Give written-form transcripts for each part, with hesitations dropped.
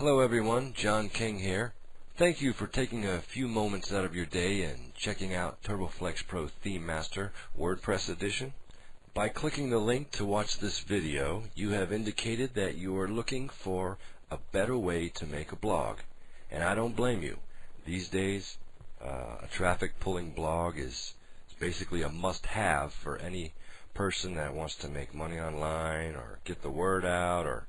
Hello everyone, John King here. Thank you for taking a few moments out of your day and checking out TurboFlex Pro ThemeMaster WordPress Edition. By clicking the link to watch this video, you have indicated that you are looking for a better way to make a blog. And I don't blame you. These days, a traffic pulling blog is basically a must-have for any person that wants to make money online or get the word out or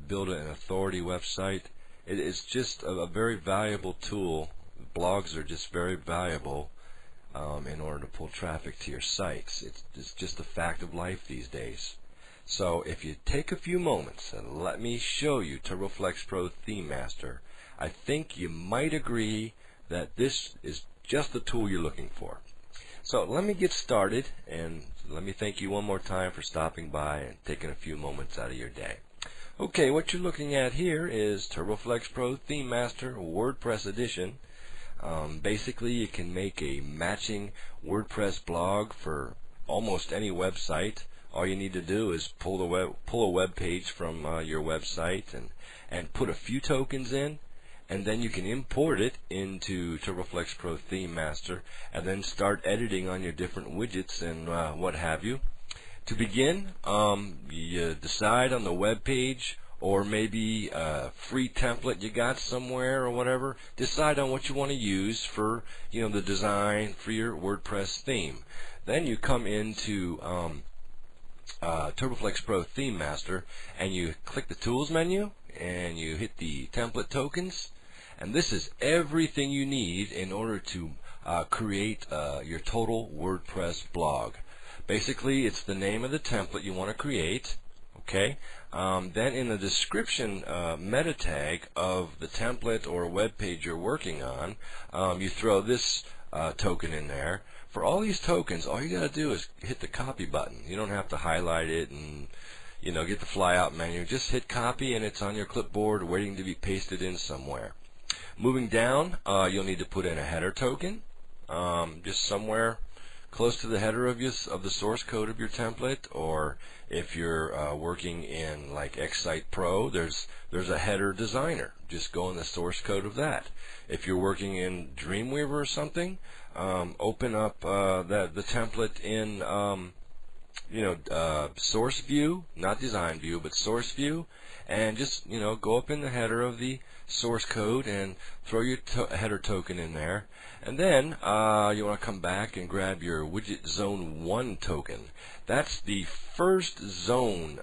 build an authority website. It's just a very valuable tool. Blogs are just very valuable in order to pull traffic to your sites. It's just a fact of life these days. So if you take a few moments and let me show you TurboFlex Pro ThemeMaster, I think you might agree that this is just the tool you're looking for. So let me get started, and let me thank you one more time for stopping by and taking a few moments out of your day. Okay, what you're looking at here is TurboFlex Pro ThemeMaster WordPress Edition. Basically, you can make a matching WordPress blog for almost any website. All you need to do is pull a web page from your website and put a few tokens in, and then you can import it into TurboFlex Pro ThemeMaster and then start editing on your different widgets and what have you. To begin, you decide on the web page or maybe a free template you got somewhere or whatever. Decide on what you want to use for the design for your WordPress theme. Then you come into TurboFlex Pro ThemeMaster and you click the Tools menu and you hit the Template Tokens. And this is everything you need in order to create your total WordPress blog. Basically, it's the name of the template you want to create. Okay. Then in the description meta tag of the template or web page you're working on, you throw this token in there. For all these tokens, all you got to do is hit the copy button. You don't have to highlight it and get the flyout menu. Just hit copy and it's on your clipboard waiting to be pasted in somewhere. Moving down, you'll need to put in a header token, just somewhere close to the header of the source code of your template. Or if you're working in like Xsite Pro, there's a header designer. Just go in the source code of that. If you're working in Dreamweaver or something, open up the template in source view, not design view, but source view, and just go up in the header of the source code and throw your header token in there. And then you want to come back and grab your widget zone 1 token. That's the first zone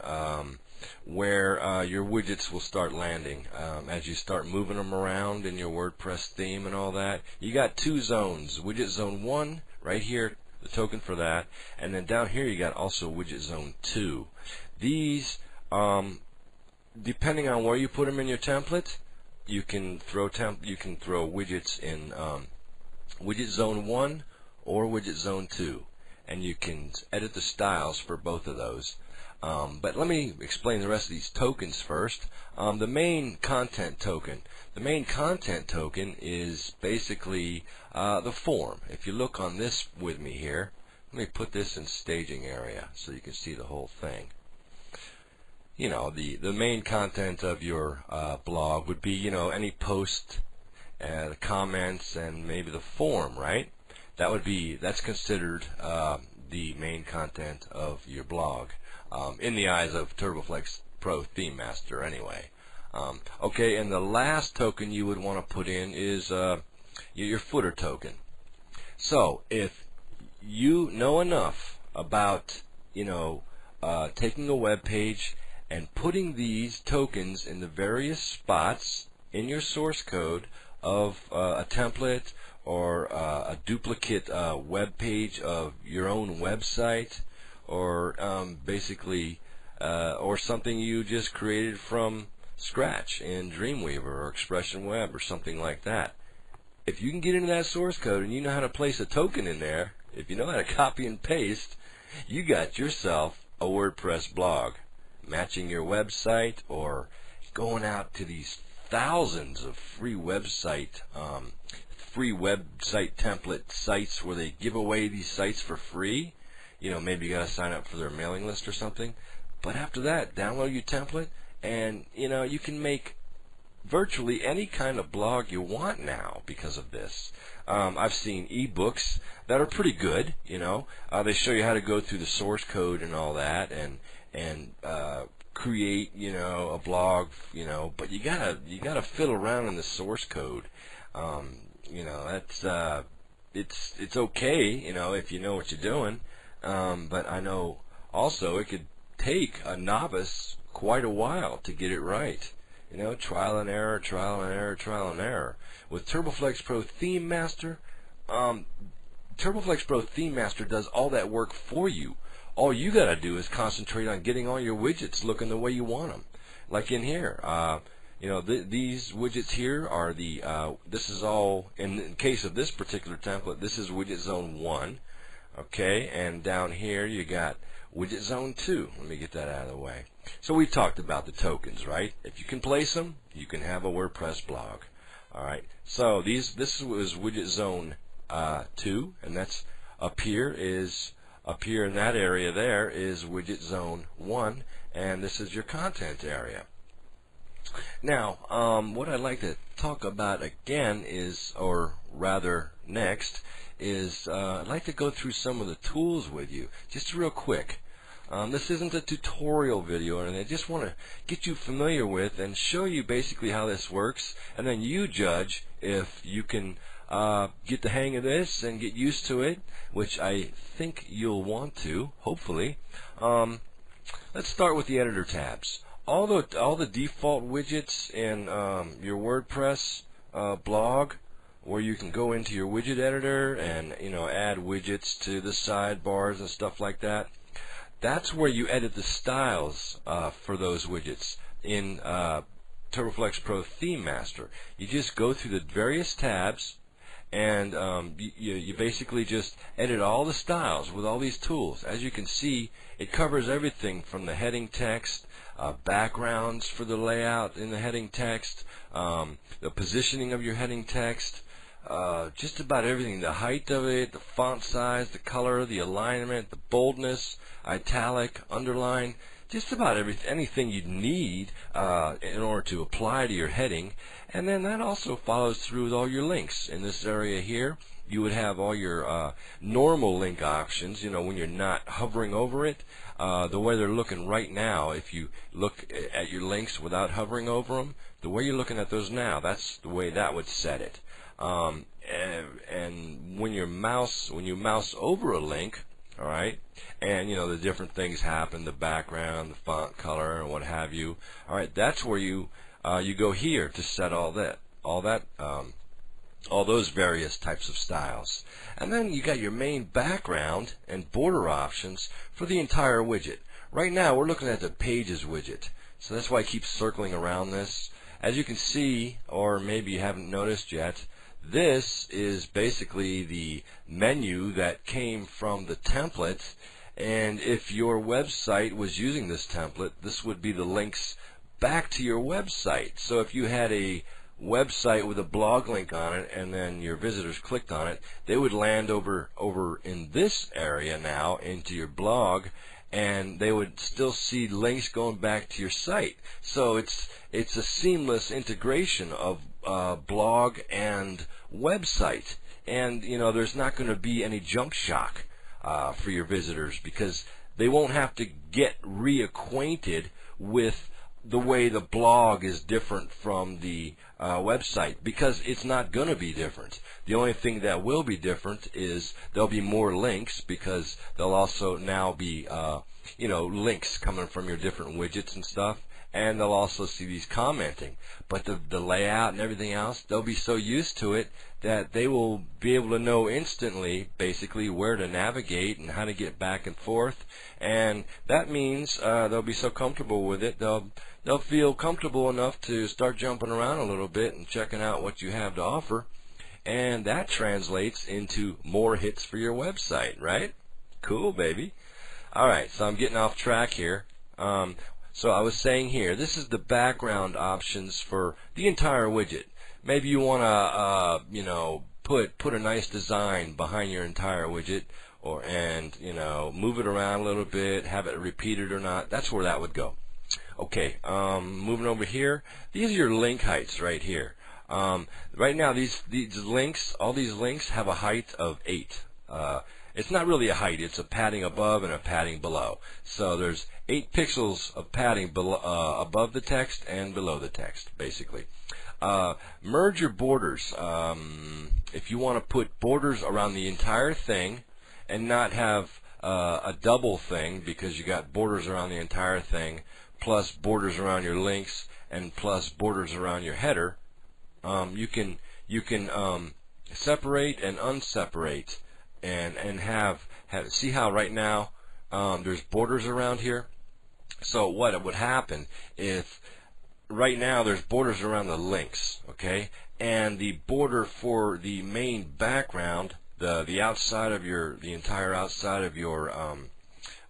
where your widgets will start landing as you start moving them around in your WordPress theme and all that. You got two zones: widget zone 1 right here, the token for that, and then down here you got also widget zone 2. These, depending on where you put them in your template, you can throw widgets in widget zone 1 or widget zone 2, and you can edit the styles for both of those. But let me explain the rest of these tokens first. The main content token. The main content token is basically the form. If you look on this with me here, let me put this in staging area so you can see the whole thing. The main content of your blog would be any post, the comments, and maybe the form, right? That's considered the main content of your blog, in the eyes of TurboFlex Pro ThemeMaster anyway. Okay, and the last token you would want to put in is your footer token. So if you know enough about taking a web page and putting these tokens in the various spots in your source code of a template or a duplicate web page of your own website, or basically or something you just created from scratch in Dreamweaver or Expression Web or something like that. If you can get into that source code and you know how to place a token in there, if you know how to copy and paste, you got yourself a WordPress blog. Matching your website or going out to these thousands of free website template sites where they give away these sites for free. Maybe you got to sign up for their mailing list or something. But after that, download your template, and you can make virtually any kind of blog you want now because of this. I've seen ebooks that are pretty good. They show you how to go through the source code and all that, and create a blog. But you gotta fiddle around in the source code. That's it's okay, if you know what you're doing. But I know also it could take a novice quite a while to get it right. Trial and error, trial and error, trial and error. With TurboFlex Pro ThemeMaster, TurboFlex Pro ThemeMaster does all that work for you. All you gotta do is concentrate on getting all your widgets looking the way you want them. Like in here, these widgets here are this is all, in case of this particular template, this is widget zone 1. Okay, and down here you got widget zone 2. Let me get that out of the way. So we talked about the tokens, right? If you can place them, you can have a WordPress blog. All right. So this was widget zone 2, and that's up here in that area there is widget zone 1, and this is your content area. Now, what I'd like to talk about again is, or rather next, is I'd like to go through some of the tools with you, just real quick. This isn't a tutorial video or anything. I just want to get you familiar with and show you basically how this works, and then you judge if you can get the hang of this and get used to it, which I think you'll want to, hopefully. Let's start with the editor tabs. All the default widgets in your WordPress blog, where you can go into your widget editor and add widgets to the sidebars and stuff like that. That's where you edit the styles for those widgets in TurboFlex Pro ThemeMaster. You just go through the various tabs, and you basically just edit all the styles with all these tools. As you can see, it covers everything from the heading text, backgrounds for the layout in the heading text, the positioning of your heading text, just about everything, the height of it, the font size, the color, the alignment, the boldness, italic, underline, just about anything you need in order to apply to your heading. And then that also follows through with all your links. In this area here, you would have all your normal link options, when you're not hovering over it. The way they're looking right now, if you look at your links without hovering over them, the way you're looking at those now, that's the way that would set it. And when you mouse over a link, all right, and the different things happen, the background, the font color, and what have you. All right, that's where you go here to set all those various types of styles. And then you got your main background and border options for the entire widget. Right now we're looking at the Pages widget, so that's why I keep circling around this. As you can see, or maybe you haven't noticed yet, this is basically the menu that came from the template, and if your website was using this template, this would be the links back to your website. So if you had a website with a blog link on it and then your visitors clicked on it, they would land over in this area now into your blog, and they would still see links going back to your site. So it's a seamless integration of blog and website, and there's not going to be any junk shock for your visitors, because they won't have to get reacquainted with the way the blog is different from the website, because it's not going to be different. The only thing that will be different is there'll be more links, because there'll also now be links coming from your different widgets and stuff, and they'll also see these commenting. But the layout and everything else, they'll be so used to it that they will be able to know instantly basically where to navigate and how to get back and forth, and that means they'll be so comfortable with it, they'll feel comfortable enough to start jumping around a little bit and checking out what you have to offer, and that translates into more hits for your website, right? Cool, baby. Alright, so I'm getting off track here. So I was saying here, this is the background options for the entire widget. Maybe you want to, put a nice design behind your entire widget, and move it around a little bit, have it repeated or not. That's where that would go. Okay, moving over here, these are your link heights right here. Right now, these links, all these links have a height of 8. It's not really a height; it's a padding above and a padding below. So there's 8 pixels of padding below, above the text and below the text, basically. Merge your borders. If you want to put borders around the entire thing and not have a double thing, because you got borders around the entire thing, plus borders around your links, and plus borders around your header, you can separate and unseparate, and have see how right now there's borders around here. So what would happen if right now there's borders around the links, okay, and the border for the main background, the outside of the entire outside of your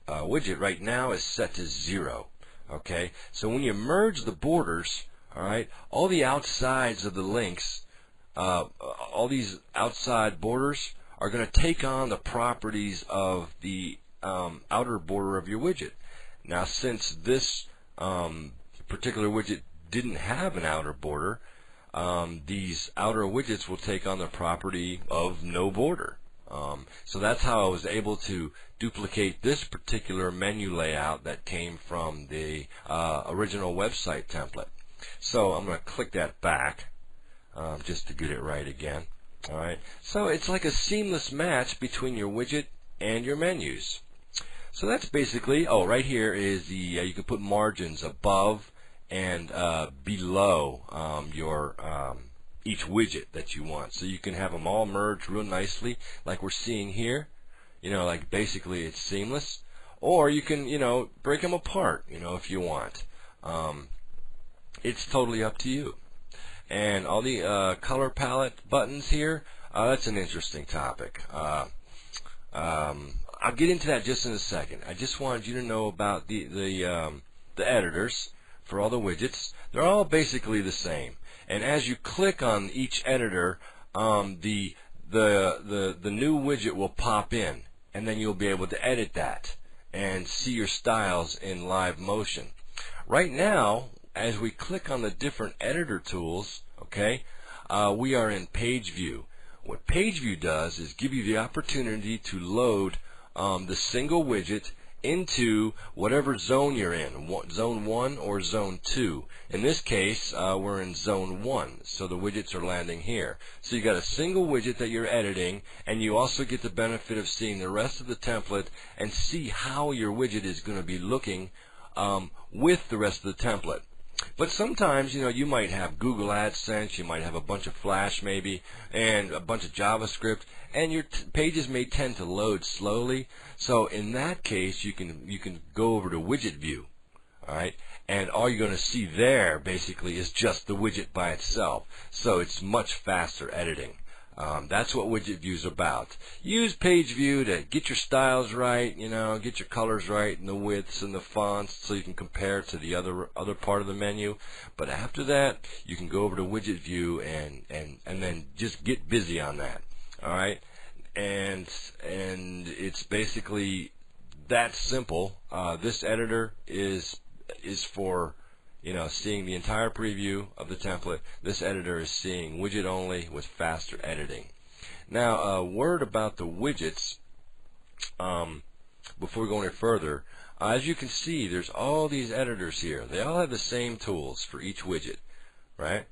widget right now is set to 0. Okay, so when you merge the borders, all right, all the outsides of the links, all these outside borders are going to take on the properties of the outer border of your widget. Now, since this particular widget didn't have an outer border, these outer widgets will take on the property of no border. So that's how I was able to duplicate this particular menu layout that came from the original website template. So I'm going to click that back just to get it right again. Alright, so it's like a seamless match between your widget and your menus. So that's basically, oh, right here is the, you can put margins above and below your each widget that you want. So you can have them all merged real nicely like we're seeing here. You know, like basically it's seamless. Or you can, you know, break them apart, you know, if you want. It's totally up to you. And all the color palette buttons here, that's an interesting topic. I'll get into that just in a second. I just wanted you to know about the editors for all the widgets. They're all basically the same. And as you click on each editor, the new widget will pop in, and then you'll be able to edit that and see your styles in live motion. Right now, as we click on the different editor tools, okay, we are in page view. What page view does is give you the opportunity to load the single widget into whatever zone you're in, zone 1 or zone 2. In this case, we're in zone 1, so the widgets are landing here. So you got a single widget that you're editing, and you also get the benefit of seeing the rest of the template and see how your widget is going to be looking with the rest of the template. But sometimes, you know, you might have Google AdSense, you might have a bunch of Flash maybe, and a bunch of JavaScript, and your pages may tend to load slowly. So in that case, you can go over to widget view, all right, and all you're going to see there basically is just the widget by itself. So it's much faster editing. That's what widget view is about. Use page view to get your styles right, you know, get your colors right, and the widths and the fonts, so you can compare to the other part of the menu. But after that, you can go over to widget view and then just get busy on that. All right, and it's basically that simple. This editor is for, you know, seeing the entire preview of the template. This editor is seeing widget only with faster editing. Now, a word about the widgets before we go any further. As you can see, there's all these editors here. They all have the same tools for each widget, right?